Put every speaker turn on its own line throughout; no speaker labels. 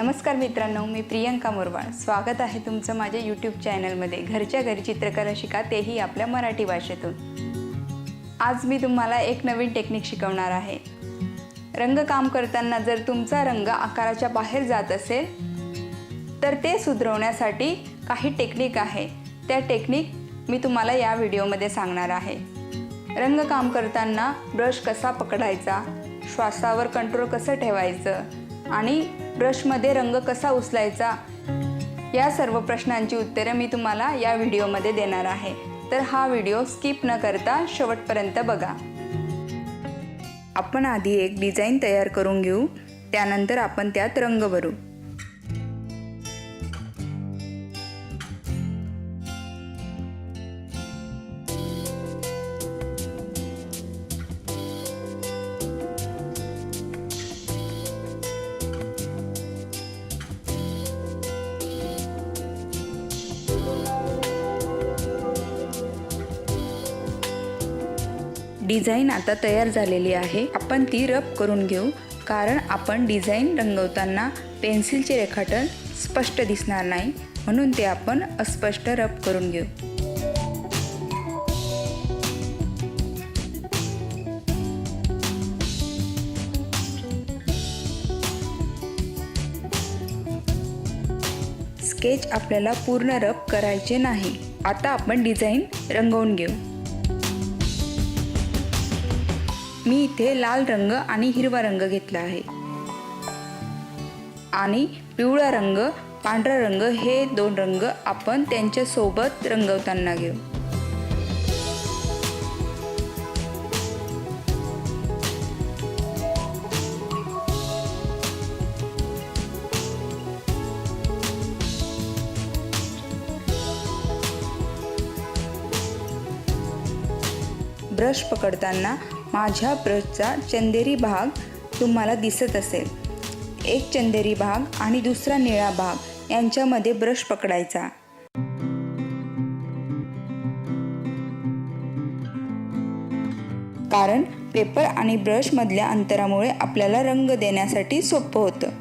नमस्कार मित्रांनो, मी प्रियंका मोरवाल. स्वागत आहे तुमचं माझ्या यूट्यूब चॅनलमध्ये. घरच्या घरी चित्रकला शिका, तेही आपल्या मराठी भाषेतून. आज मी तुम्हाला एक नवीन टेक्निक शिकवणार आहे. रंगकाम करताना जर तुमचा रंग आकाराच्या बाहेर जात असेल तर ते सुधारवण्यासाठी काही टेक्निक आहे. त्या टेक्निक मी तुम्हाला या व्हिडिओमध्ये सांगणार आहे. रंगकाम करताना ब्रश कसा पकडायचा, श्वासावर कंट्रोल कसं ठेवायचं आणि ब्रशमध्ये रंग कसा उचलायचा, या सर्व प्रश्नांची उत्तरे मी तुम्हाला या व्हिडिओमध्ये देणार आहे. तर हा व्हिडिओ स्किप न करता शेवटपर्यंत बघा. आपण आधी एक डिझाईन तयार करून घेऊ, त्यानंतर आपण त्यात रंग भरू. डिझाईन आता तयार झालेली आहे. आपण ती रब करून घेऊ, कारण आपण डिझाईन रंगवताना पेन्सिलचे रेखाटन स्पष्ट दिसणार नाही, म्हणून ते आपण अस्पष्ट रब करून घेऊ. स्केच आपल्याला पूर्ण रब करायचे नाही. आता आपण डिझाईन रंगवून घेऊ. मी इथे लाल रंग आणि हिरवा रंग घेतला आहे आणि पिवळा रंग, पांढरा रंग हे दोन रंग आपण त्यांच्या सोबत रंगवताना घेऊ. ब्रश पकडताना माझ्या ब्रशचा चंदेरी भाग तुम्हाला दिसत असेल. एक चंदेरी भाग आणि दुसरा निळा भाग यांच्यामध्ये ब्रश पकडायचा. कारण पेपर आणि ब्रश मधल्या अंतरामुळे आपल्याला रंग देण्यासाठी सोपं होतं.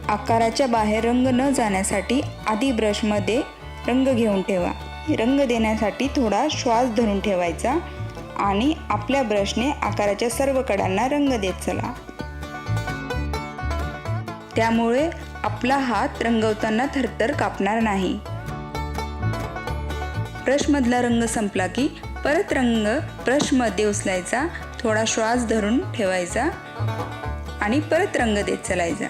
आकाराच्या बाहेर रंग न जाण्यासाठी आधी ब्रशमध्ये रंग घेऊन ठेवा. रंग देण्यासाठी थोडा श्वास धरून ठेवायचा आणि आपल्या ब्रशने आकाराच्या सर्व कडांना रंग देत चला. त्यामुळे आपला हात रंगवताना थरथर कापणार नाही. ब्रशमधला रंग संपला की परत रंग ब्रशमध्ये उचलायचा, थोडा श्वास धरून ठेवायचा आणि परत रंग देत चलायचा.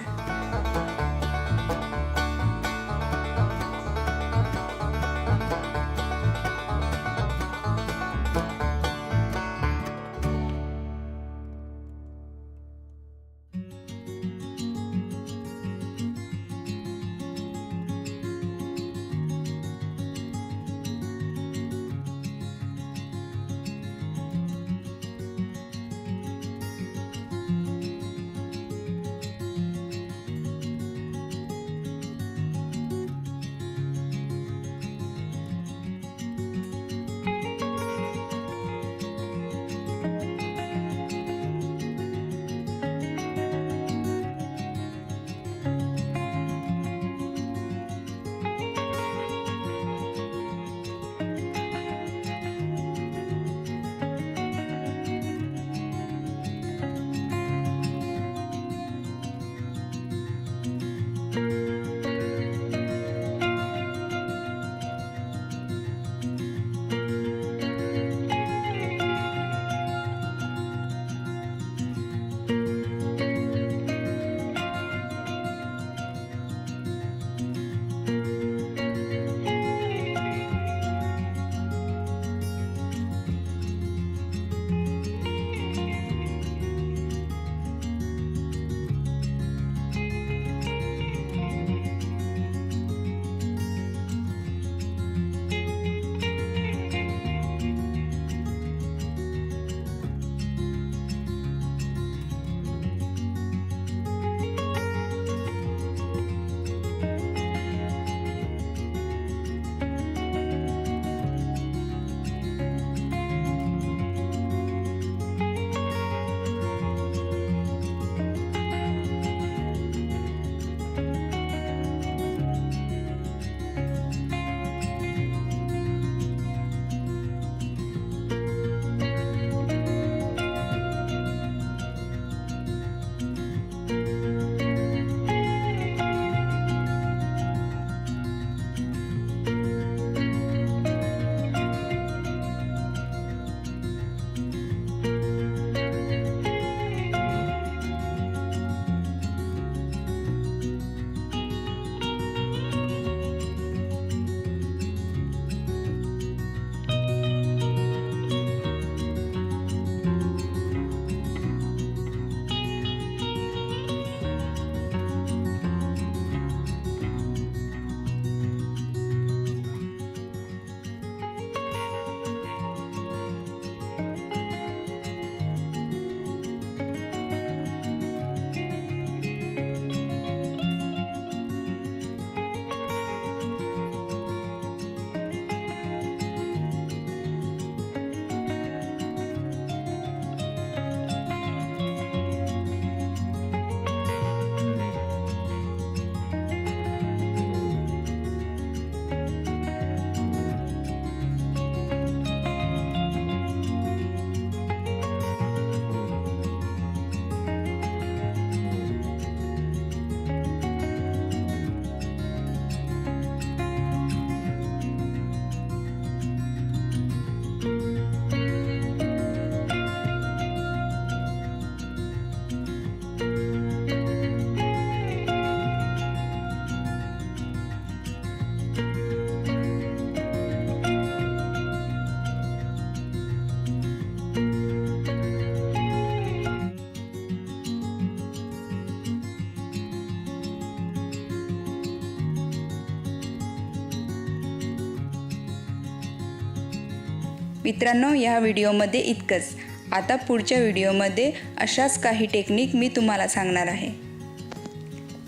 मित्रांनो, या व्हिडिओमध्ये इतकंच. आता पुढच्या व्हिडिओमध्ये अशाच काही टेक्निक मी तुम्हाला सांगणार आहे.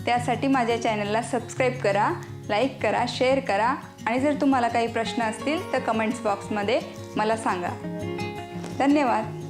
त्यासाठी माझ्या चॅनलला सबस्क्राईब करा, लाईक करा, शेअर करा आणि जर तुम्हाला काही प्रश्न असतील तर कमेंट्स बॉक्समध्ये मला सांगा. धन्यवाद.